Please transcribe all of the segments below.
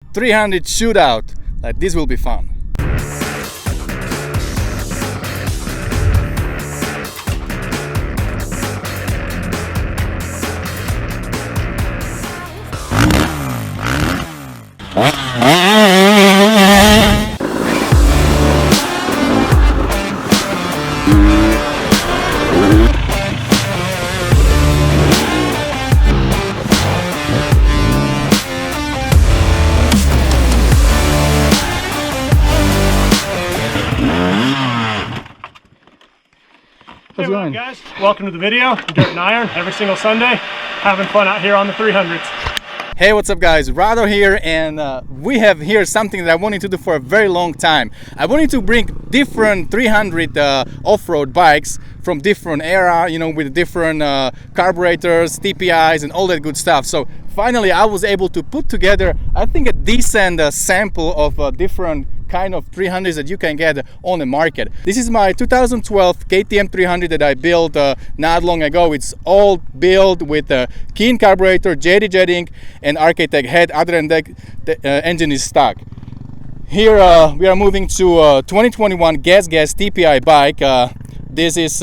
300 shootout. Like, this will be fun. Hey, what up, guys? Welcome to the video. Dirt and Iron every single Sunday, having fun out here on the 300s. Hey, what's up, guys? Rado here, and we have here something that I wanted to do for a very long time. I wanted to bring different 300 off-road bikes from different era, you know, with different carburetors, TPIs, and all that good stuff. So finally, I was able to put together, I think, a decent sample of different kind of 300s that you can get on the market. This is my 2012 KTM 300 that I built not long ago. It's all built with a Keen carburetor, JD jetting, and Architect head. Other than that, the engine is stock. Here we are moving to 2021 GasGas TPI bike. This is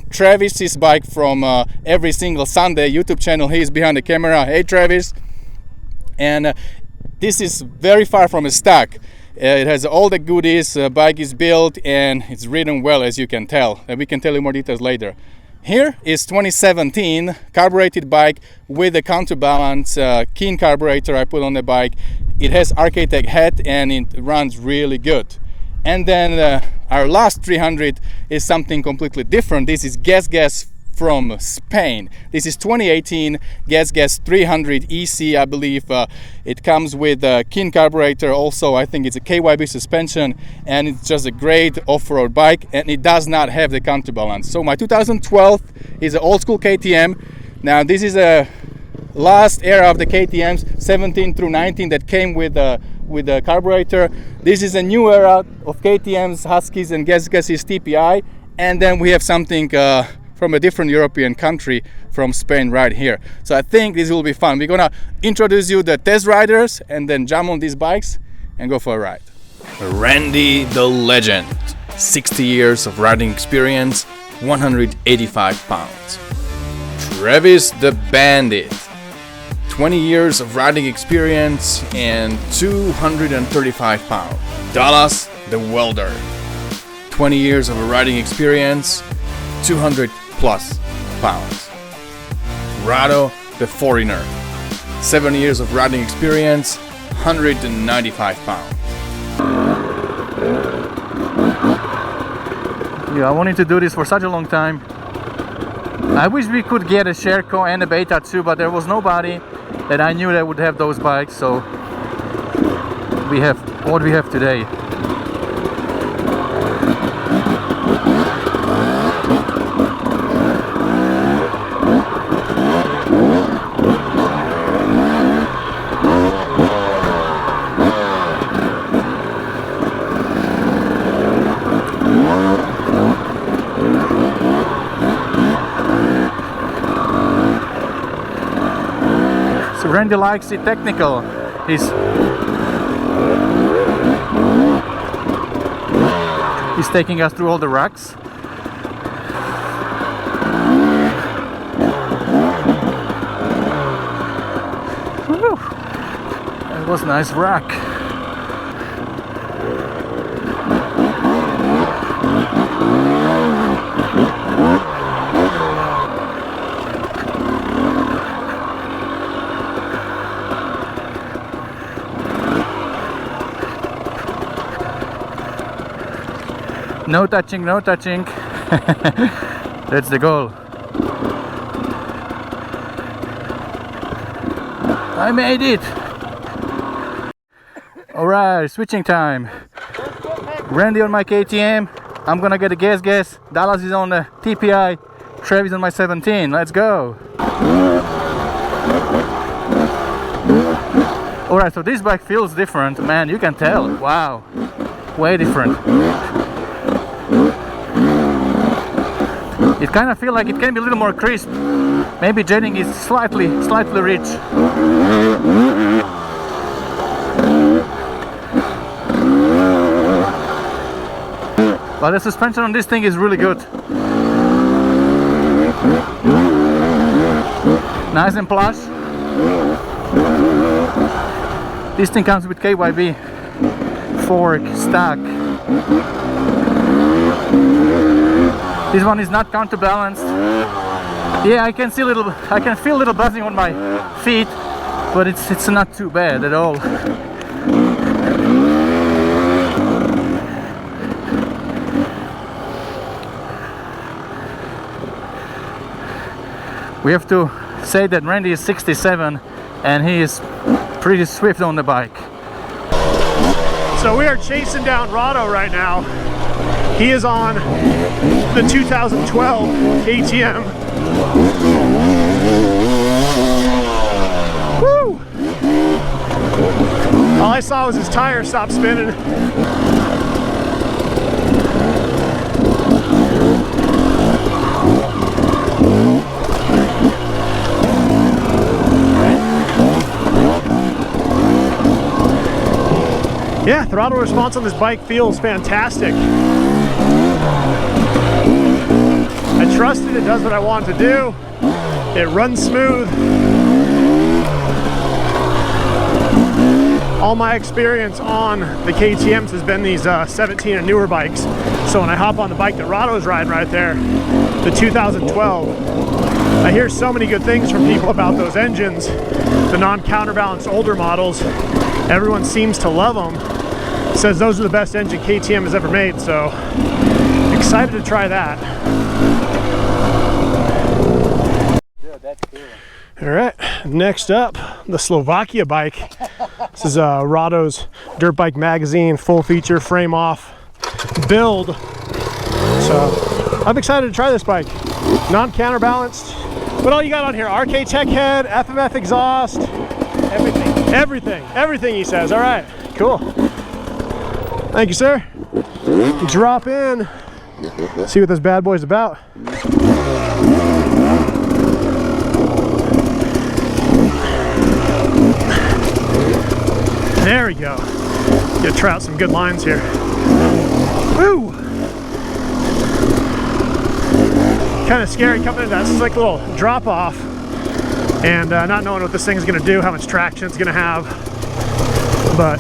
Travis's bike from Every Single Sunday YouTube channel. He is behind the camera. Hey, Travis. And this is very far from a stock. It has all the goodies. Bike is built and it's ridden well, as you can tell. And we can tell you more details later. Here is 2017 carbureted bike with a counterbalance Keen carburetor I put on the bike. It has Architect head and it runs really good. And then our last 300 is something completely different. This is GasGas from Spain. This is 2018 GasGas 300 EC, I believe. It comes with a Keen carburetor. Also, I think it's a KYB suspension, and it's just a great off-road bike, and it does not have the counterbalance. So my 2012 is an old school KTM. Now this is a last era of the KTMs, 17 through 19, that came with a carburetor. This is a new era of KTMs, Huskies, and GasGas TPI, and then we have something from a different European country, from Spain, right here. So I think this will be fun. We're gonna introduce you the test riders and then jump on these bikes and go for a ride. Randy the Legend, 60 years of riding experience, 185 pounds. Travis the Bandit, 20 years of riding experience and 235 pounds. Dallas the Welder, 20 years of riding experience, 200 plus pounds. Rado the Foreigner, 7 years of riding experience, 195 pounds. Yeah, I wanted to do this for such a long time. I wish we could get a Sherco and a Beta too, but there was nobody that I knew that would have those bikes, so we have what we have today. So Randy likes it technical. He's taking us through all the racks. Woo. That was a nice rack. No touching, no touching. That's the goal. I made it. Alright, switching time. Randy on my KTM. I'm gonna get a GasGas. Dallas is on the TPI. Travis on my 17. Let's go. Alright, so this bike feels different. Man, you can tell. Wow. Way different. It kind of feels like it can be a little more crisp. Maybe jetting is slightly rich. But the suspension on this thing is really good. Nice and plush. This thing comes with KYB fork stock. This one is not counterbalanced. Yeah, I can feel a little buzzing on my feet, but it's not too bad at all. We have to say that Randy is 67 and he is pretty swift on the bike. So we are chasing down Rado right now. He is on the 2012 KTM. Woo! All I saw was his tire stop spinning. Yeah, throttle response on this bike feels fantastic. I trust it, it does what I want it to do. It runs smooth. All my experience on the KTMs has been these 17 and newer bikes. So when I hop on the bike that Rado's riding right there, the 2012, I hear so many good things from people about those engines, the non-counterbalanced older models. Everyone seems to love them. Says those are the best engine KTM has ever made, so excited to try that. All right, next up, the Slovakia bike. This is Rado's Dirt Bike Magazine, full feature, frame off build. So I'm excited to try this bike. Non-counterbalanced. What all you got on here? RK Tech head, FMF exhaust. Everything he says. All right, cool. Thank you, sir. Drop in, see what this bad boy's about. There we go. Get to try out some good lines here. Woo! Kind of scary coming into that slick little drop off and not knowing what this thing's gonna do, how much traction it's gonna have. But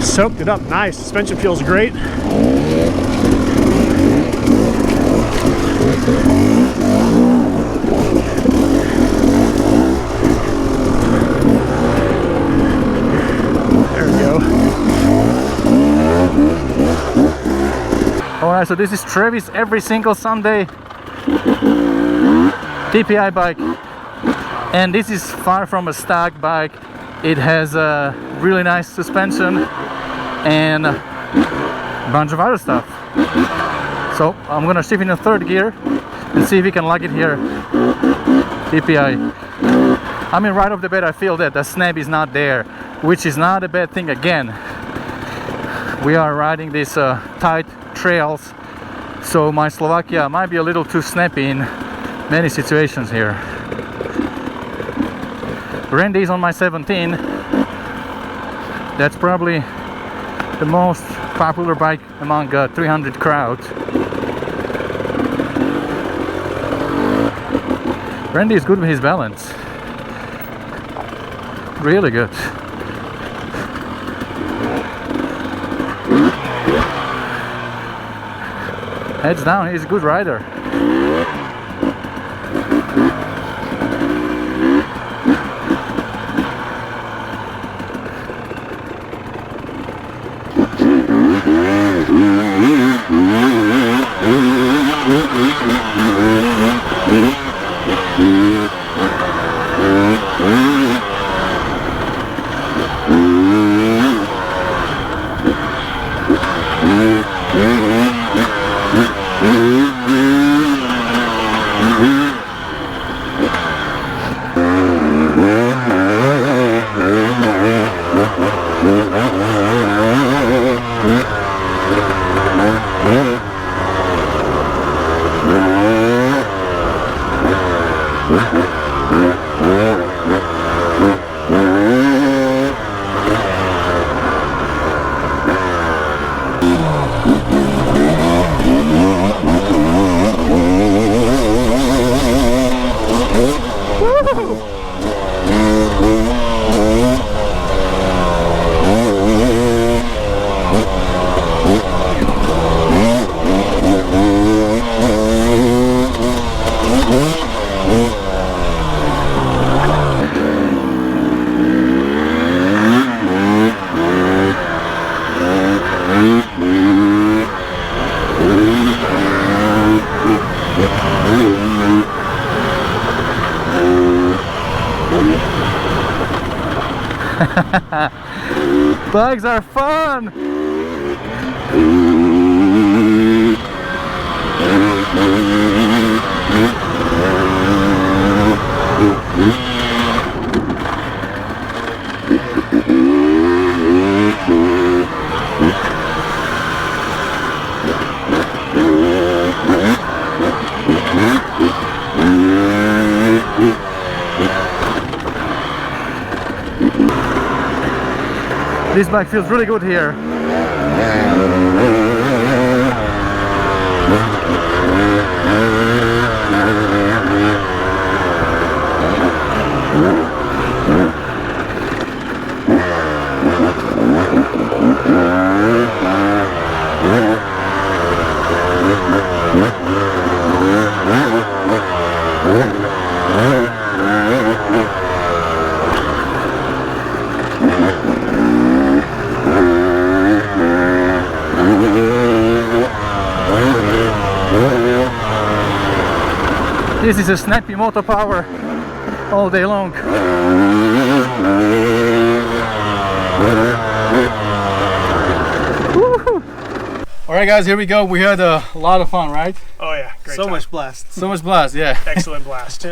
soaked it up nice. Suspension feels great. There we go. Alright, so this is Travis every single Sunday TPI bike, and this is far from a stock bike. It has a really nice suspension and a bunch of other stuff. So I'm gonna shift in a third gear and see if we can lug it here. TPI. I mean, right off the bat I feel that the snap is not there, which is not a bad thing. Again, we are riding these tight trails, so my Slovakia might be a little too snappy in many situations here. Randy is on my 17. That's probably the most popular bike among 300 crowd. Randy is good with his balance. Really good. Heads down, he's a good rider. Bikes are fun! This bike feels really good here. This is a snappy motor power all day long. Alright guys, here we go. We had a lot of fun, right? Oh yeah, great So time. much blast. So much blast, yeah. Excellent blast.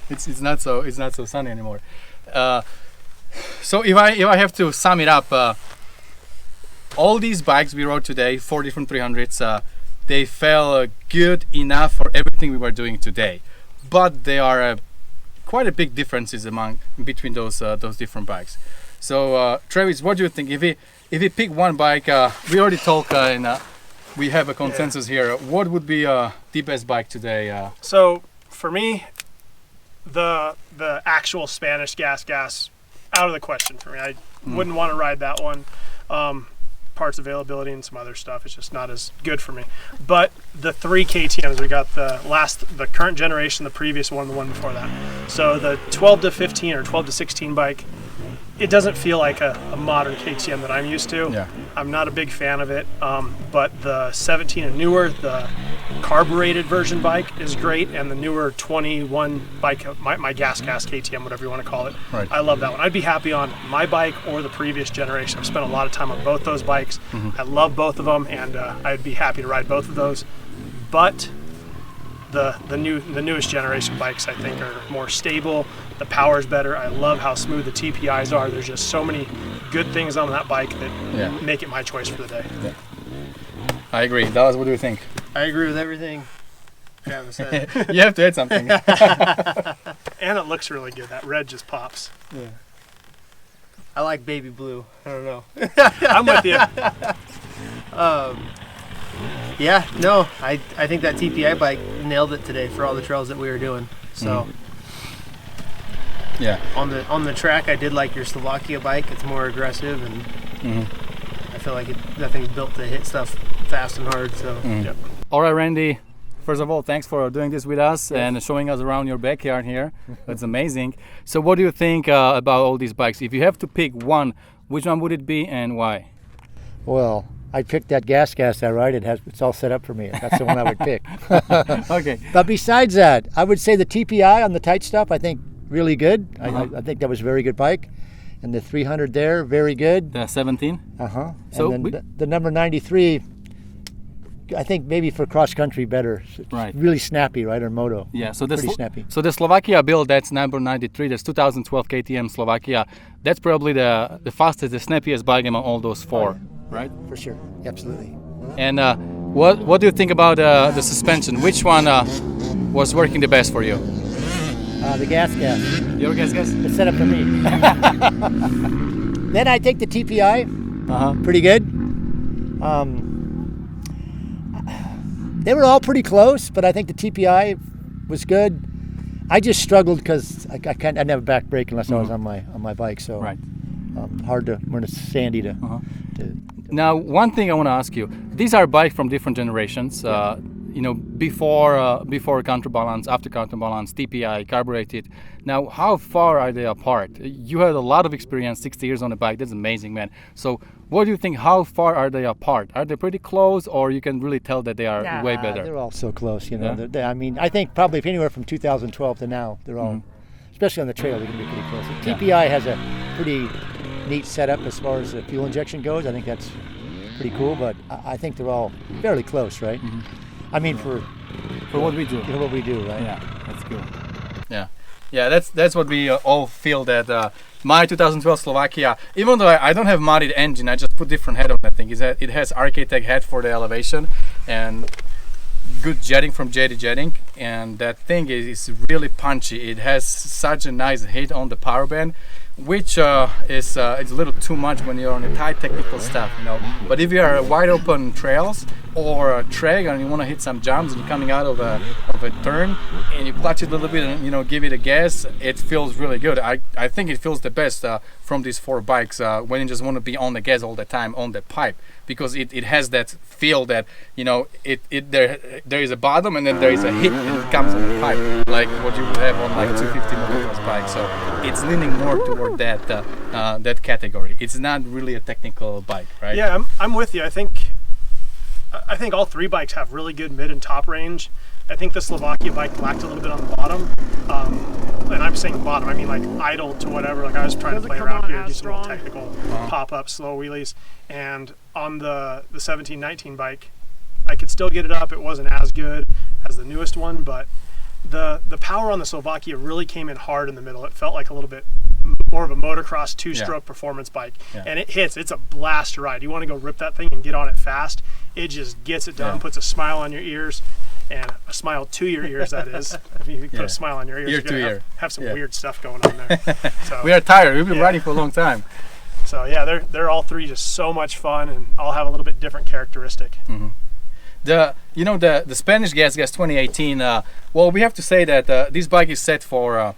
It's not so sunny anymore. So if I have to sum it up, all these bikes we rode today, 4 different 300s, they felt good enough for everything we were doing today, but there are quite a big differences between those different bikes. So Travis, what do you think? If we pick one bike, we already talked and we have a consensus here. What would be the best bike today? So for me, the actual Spanish GasGas, out of the question for me. I wouldn't want to ride that one. Parts availability and some other stuff, it's just not as good for me. But the 3 KTMs, we got the current generation, the previous one, the one before that. So the 12 to 15 or 12 to 16 bike, it doesn't feel like a modern KTM that I'm used to. Yeah. I'm not a big fan of it, but the 17 and newer, the carbureted version bike is great, and the newer 21 bike, my GasGas KTM, whatever you want to call it, Right. I love that one. I'd be happy on my bike or the previous generation. I've spent a lot of time on both those bikes. I love both of them, and I'd be happy to ride both of those. But the newest generation bikes, I think, are more stable. The power's better. I love how smooth the TPIs are. There's just so many good things on that bike that make it my choice for the day. Yeah. I agree. Dallas, what do you think? I agree with everything Travis said. You have to add something. And it looks really good. That red just pops. Yeah. I like baby blue. I don't know. I'm with you. Yeah, no, I think that TPI bike nailed it today for all the trails that we were doing. So Yeah. on the track, I did like your Slovakia bike. It's more aggressive, and I feel like that thing's built to hit stuff fast and hard. So Yep. All right, Randy. First of all, thanks for doing this with us and showing us around your backyard here. That's amazing. So what do you think about all these bikes? If you have to pick one, which one would it be and why? Well, I picked that GasGas I ride. It's all set up for me. That's the one I would pick. Okay. But besides that, I would say the TPI on the tight stuff, I think really good. I think that was a very good bike. And the 300 there, very good. The 17? Uh-huh. So and then the number 93, I think maybe for cross country better. It's Right. really snappy, right, on moto. Yeah, so Pretty snappy. So the Slovakia build, that's number 93, that's 2012 KTM Slovakia. That's probably the fastest, the snappiest bike among all those four, right? For sure, absolutely. And what do you think about the suspension? Which one was working the best for you? The GasGas, Your GasGas? it's set up for me. Then I take the TPI, pretty good. They were all pretty close, but I think the TPI was good. I just struggled because I didn't have a back brake unless I was on my bike, so Right. hard to when it's sandy to. Now, one thing I want to ask you: these are bikes from different generations. You know, before counterbalance, after counterbalance, TPI, carbureted. Now, how far are they apart? You had a lot of experience, 60 years on a bike. That's amazing, man. So, what do you think? How far are they apart? Are they pretty close, or you can really tell that they are way better? They're all so close, you know. Yeah? I mean, I think probably anywhere from 2012 to now, they're all, especially on the trail, they're gonna be pretty close. The TPI has a pretty neat setup as far as the fuel injection goes. I think that's pretty cool, but I think they're all fairly close, right? I mean, for what we do. what we do, right? Yeah, that's good. Yeah, that's what we all feel that my 2012 Slovakia, even though I don't have modded engine, I just put different head on that thing. It has Architect head for the elevation and good jetting from JD Jetting, and that thing is really punchy. It has such a nice hit on the power band, which is it's a little too much when you're on the tight technical stuff, you know. But if you are wide open trails or a track and you want to hit some jumps and you're coming out of a turn and you clutch it a little bit and, you know, give it a gas, it feels really good. I think it feels the best from these 4 bikes when you just want to be on the gas all the time on the pipe, because it has that feel that, you know, there is a bottom and then there is a hit and it comes on the pipe, like what you would have on like 250 motocross bike. So it's leaning more toward that that category. It's not really a technical bike, right? Yeah, I'm with you. I think all 3 bikes have really good mid and top range. I think the Slovakia bike lacked a little bit on the bottom. And I'm saying bottom, I mean like idle to whatever. Like I was trying to play around here, do some little technical pop-ups, slow wheelies. And on the 17-19 bike, I could still get it up. It wasn't as good as the newest one, but the power on the Slovakia really came in hard in the middle. It felt like a little bit more of a motocross 2-stroke performance bike, and it hits. It's a blast to ride. You want to go rip that thing and get on it fast. It just gets it done, puts a smile on your ears, and a smile to your ears, that is. If you put a smile on your ears, you're going to have some weird stuff going on there. So, we are tired. We've been riding for a long time. So yeah, they're all 3 just so much fun, and all have a little bit different characteristic. The Spanish GasGas 2018. Well, we have to say that this bike is set for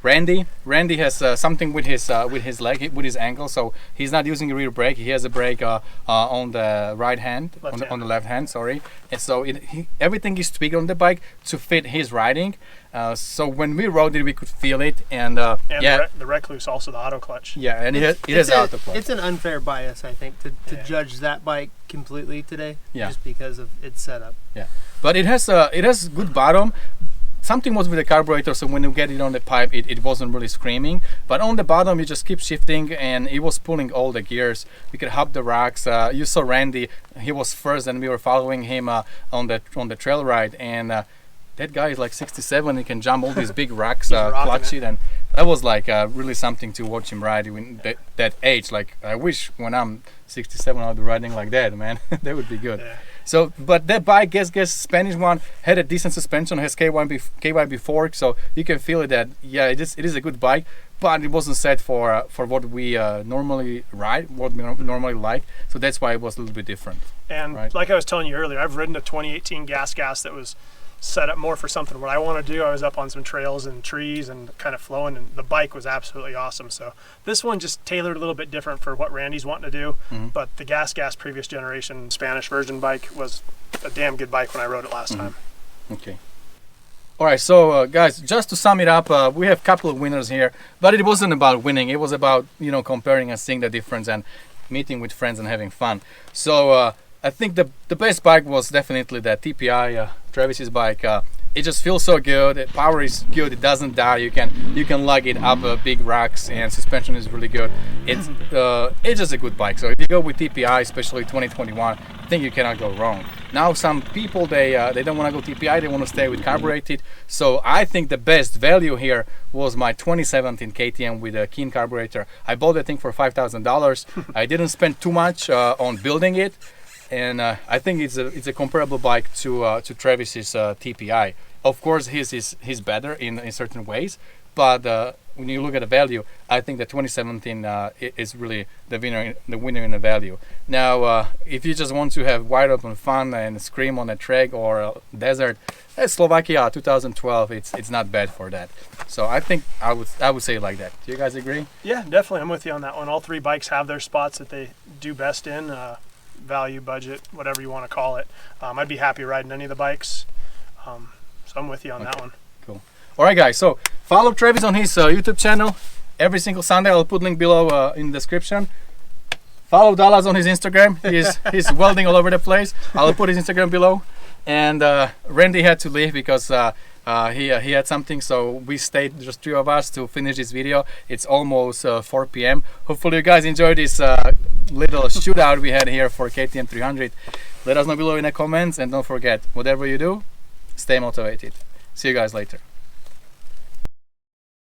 Randy. Randy has something with his leg, with his ankle, so he's not using a rear brake. He has a brake on the right hand, on the left hand, sorry. And so everything is tweaked on the bike to fit his riding. So when we rode it, we could feel it, and the Recluse, also the auto clutch. Yeah, and it has auto clutch. It's an unfair bias, I think, to judge that bike completely today, just because of its setup. Yeah, but it has good bottom. Something was with the carburetor, so when you get it on the pipe, it wasn't really screaming. But on the bottom, you just keep shifting, and it was pulling all the gears. We could hop the rocks. You saw Randy; he was first, and we were following him on the trail ride. And that guy is like 67. He can jump all these big rocks, clutch it, and that was like really something to watch him ride in that age. Like I wish when I'm 67, I'll be riding like that, man. That would be good. Yeah. So, but that bike, GasGas Spanish one, had a decent suspension, has KYB fork, so you can feel it that, yeah, it is a good bike, but it wasn't set for what we normally ride, what we normally like, so that's why it was a little bit different. And like I was telling you earlier, I've ridden a 2018 GasGas that was set up more for something what I want to do. I was up on some trails and trees and kind of flowing, and the bike was absolutely awesome. So this one just tailored a little bit different for what Randy's wanting to do, but the GasGas previous generation Spanish version bike was a damn good bike when I rode it last time. Okay. All right, so guys, just to sum it up, we have a couple of winners here, but it wasn't about winning. It was about, you know, comparing and seeing the difference and meeting with friends and having fun. So I think the best bike was definitely that TPI, Travis's bike. It just feels so good. The power is good. It doesn't die. You can lug it up big rocks, and suspension is really good. It's just a good bike. So if you go with TPI, especially 2021, I think you cannot go wrong. Now some people they don't want to go TPI. They want to stay with carbureted. So I think the best value here was my 2017 KTM with a Keen carburetor. I bought that thing for $5,000. I didn't spend too much on building it. And I think it's a comparable bike to Travis's TPI. Of course, his is better in certain ways, but when you look at the value, I think the 2017 is really the winner in the value. Now, if you just want to have wide open fun and scream on a track or a desert, Slovakia 2012, it's not bad for that. So I think I would say it like that. Do you guys agree? Yeah, definitely. I'm with you on that one. All 3 bikes have their spots that they do best in. Value, budget, whatever you want to call it. I'd be happy riding any of the bikes. So I'm with you on that one. Cool. All right, guys. So follow Travis on his YouTube channel. Every single Sunday, I'll put link below in the description. Follow Dallas on his Instagram. He's welding all over the place. I'll put his Instagram below. And Randy had to leave because He had something, so we stayed just 3 of us to finish this video. It's almost 4 p.m. Hopefully you guys enjoyed this little shootout we had here for KTM 300. Let us know below in the comments, and don't forget, whatever you do, stay motivated. See you guys later.